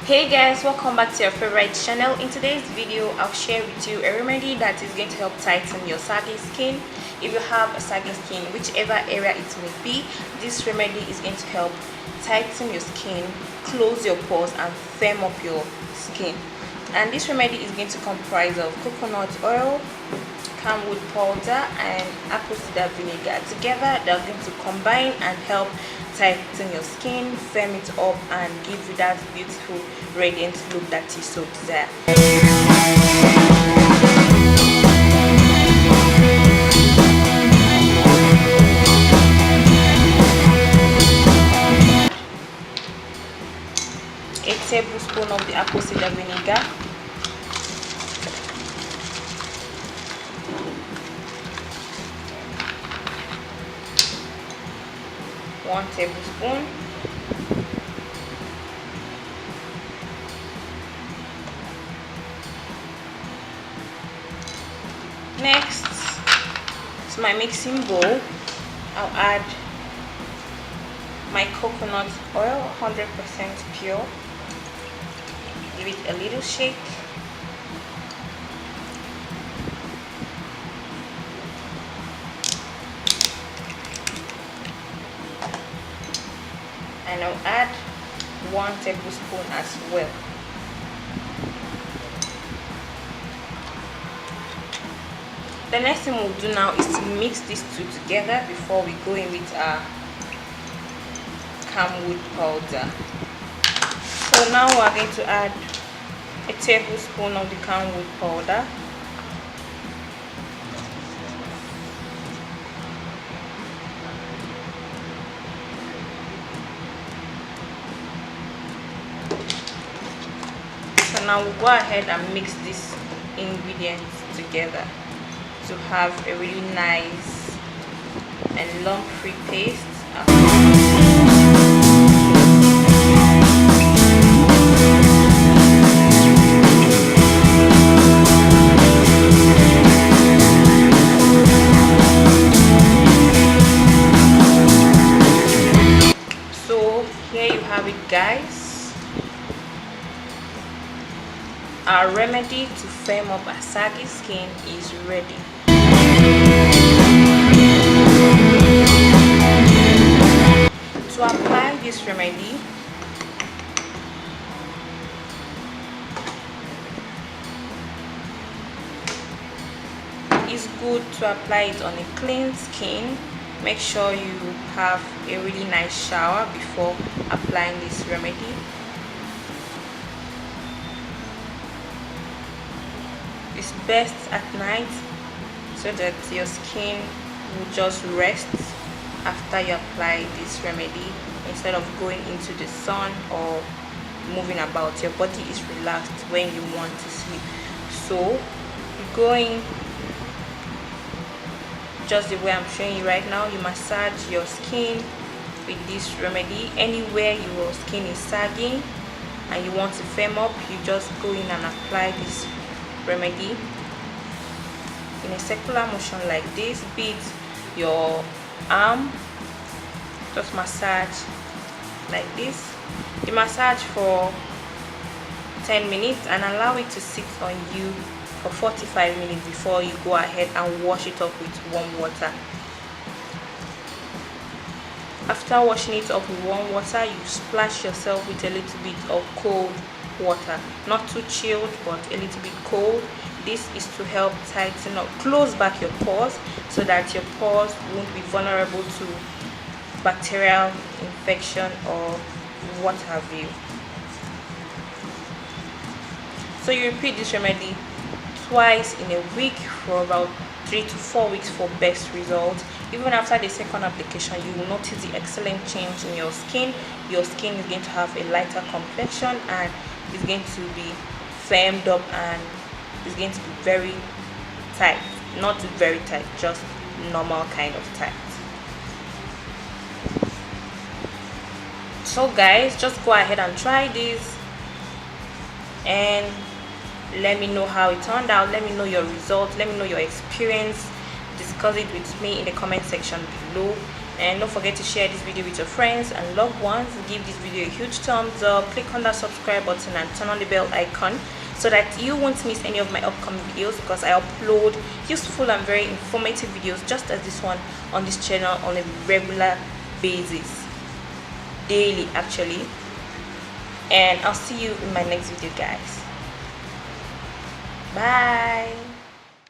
Hey guys, welcome back to your favorite channel. In today's video I'll share with you a remedy that is going to help tighten your sagging skin. If you have a sagging skin, whichever area it may be, this remedy is going to help tighten your skin, close your pores and firm up your skin. And this remedy is going to comprise of coconut oil, camwood powder and apple cider vinegar. Together they're going to combine and help tighten your skin, firm it up and give you that beautiful radiant look that you so desire. A tablespoon of the apple cider vinegar, 1 tablespoon, next to my mixing bowl I'll add my coconut oil, 100% pure. Give it a little shake. And I'll add 1 tablespoon as well. The next thing we'll do now is to mix these two together before we go in with our camwood powder. So now we're going to add a tablespoon of the camwood powder, so now we'll go ahead and mix these ingredients together to have a really nice and lump-free paste. So here you have it, guys. Our remedy to firm up a saggy skin is ready. To apply this remedy, it's good to apply it on a clean skin. Make sure you have a really nice shower before applying this remedy. It's best at night so that your skin will just rest after you apply this remedy, instead of going into the sun or moving about. Your body is relaxed when you want to sleep. So you're going just the way I'm showing you right now. You massage your skin with this remedy. Anywhere your skin is sagging and you want to firm up, you just go in and apply this remedy in a circular motion like this. Be it your arm, just massage like this. You massage for 10 minutes and allow it to sit on you for 45 minutes before you go ahead and wash it off with warm water. After washing it off with warm water, you splash yourself with a little bit of cold water, not too chilled but a little bit cold. This is to help tighten up, close back your pores so that your pores won't be vulnerable to bacterial infection or what have you. So you repeat this remedy twice in a week for about 3 to 4 weeks for best results. Even after the second application, you will notice the excellent change in your skin. Your skin is going to have a lighter complexion and it's going to be firmed up and it's going to be very tight. Not very tight, just normal kind of tight. So guys, just go ahead and try this and let me know how it turned out. Let me know your results, let me know your experience. Discuss it with me in the comment section below. And don't forget to share this video with your friends and loved ones. Give this video a huge thumbs up, click on that subscribe button and turn on the bell icon so that you won't miss any of my upcoming videos, because I upload useful and very informative videos just as this one on this channel on a regular basis, daily actually. And I'll see you in my next video, guys. Bye.